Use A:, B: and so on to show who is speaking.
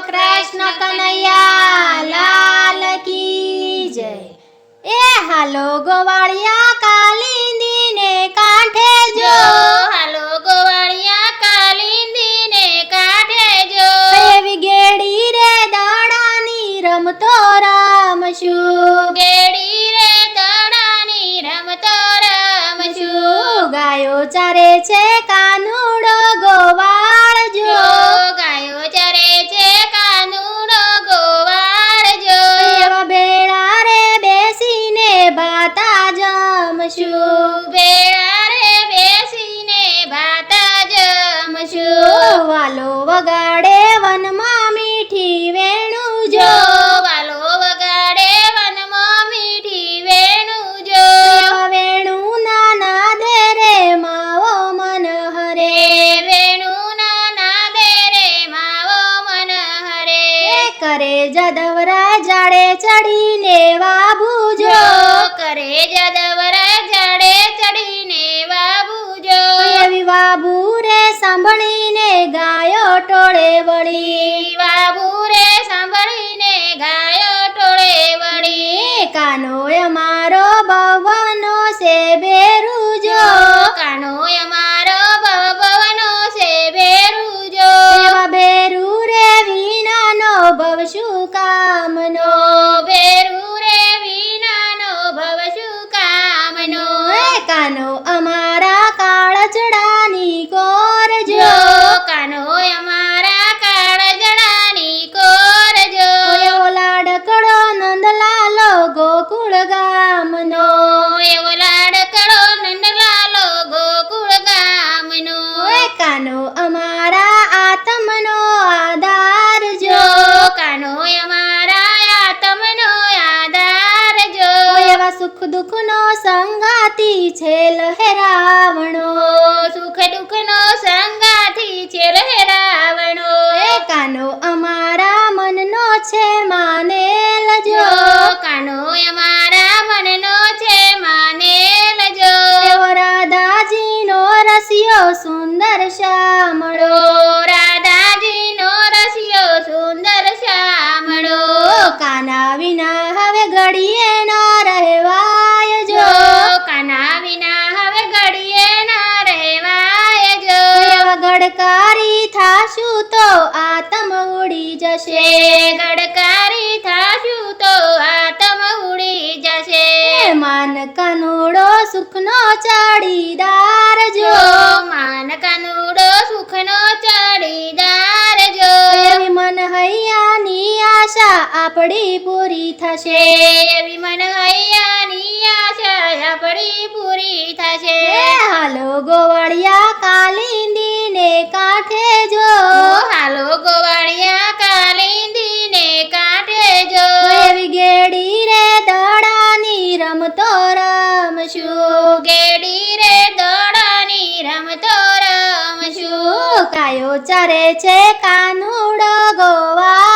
A: કૃષ્ણ કનૈયા લાલ કી જય। એ હાલો ગોવાળિયા કાલિંદી ને કાંઠે જો,
B: હાલો ગોવાળિયા કાલિંદી ને કાંઠે જો,
A: એવી ગેડી રે દાડાની રમતો રમશું,
B: ગેડી રે દાડાની રમતો રમશું,
A: ગાયો ચારે છે કાનુડો ગોવાળ જો,
B: ગાયો ચરે છે કાનુડો ગોવાળ જો,
A: એવા બેડા રે બેસીને ભાતા જમશું,
B: ભેળા રે બેસીને ભાતા જમશું,
A: વાલો વગાડે વનમાં મીઠી વેણું જો,
B: વાલો વગાડે વનમાં મીઠી વેણું જો,
A: એવા વેણું ના નાદે રે માવો મન હરે,
B: વેણું ના નાદે રે માવો મન હરે,
A: કરે જદવરા જાડે ચડીને વાબુ જો,
B: કરે જદવરા જાડે ચડીને વાબુ જો,
A: એવી વાબુ રે સાંભળીને ગાયો ટોળે વળી,
B: વાબુ રે સાંભળીને ગાયો ટોળે વળી,
A: કાનો અમારો ભવનો છે બેરું જો,
B: કાનો અમારો ભવનો છે ભેરું જો,
A: એવા બેરું રે વિનાનો ભવ શું કામનો,
B: ભેરું રે વિનાનો ભવ શું કામનો,
A: કાનો અમારા કાળચડાની કોર જો,
B: કાનો અમારા કાળજડાની કોર જો,
A: એવો લાડકડો નંદલાલો ગોકુળ ગામનો,
B: એવો લાડકડો નંદલાલો ગોકુળ ગામનો,
A: કાનો અમારા આત્મનો આધાર જો,
B: કાનો અમારા આત્મનો આધાર જો,
A: એવા સુખ દુઃખનો સંગાતી છે લહેરાવણો,
B: સુખ દુઃખનો સંગાથી છે લહેરાવણો,
A: કાનો અમારા મનનો છે માનેલ જો,
B: કાનો અમારા મનનો છે માનેલ જો,
A: એવો રાધાજીનો રસિયો સુંદર શ્યામળો,
B: રાધાજીનો રસિયો સુંદર શ્યામળો,
A: કાના વિના હવે ઘડીએ ન રહેવાય જો,
B: કાના વિના હવે ઘડીએ ના રહેવાય જો,
A: એવા ગડકારી થાશું તો આત્મ ઉડી જશે,
B: ગડકારી થાશું તો આત્મ ઉડી જશે,
A: માન કાનુડો સુખનો ચાડીદાર જો,
B: માન કાનુડો સુખનો ચડીદાર જો,
A: એવી મન હૈયાની આશા આપણી પૂરી થશે,
B: એવી મન હૈયાની આશા આપણી પૂરી થશે,
A: હાલો ગોવાળિયા કાલિંદી ને કાંઠે જો,
B: હાલો ગોવાળિયા કાલિંદી ને કાંઠે જો,
A: એવી ગેડી રે દડાની રમતો રમશું,
B: ગેડી રે દોડાની રમતો રમશું,
A: કાયો ચારે છે કાનુડો ગોવા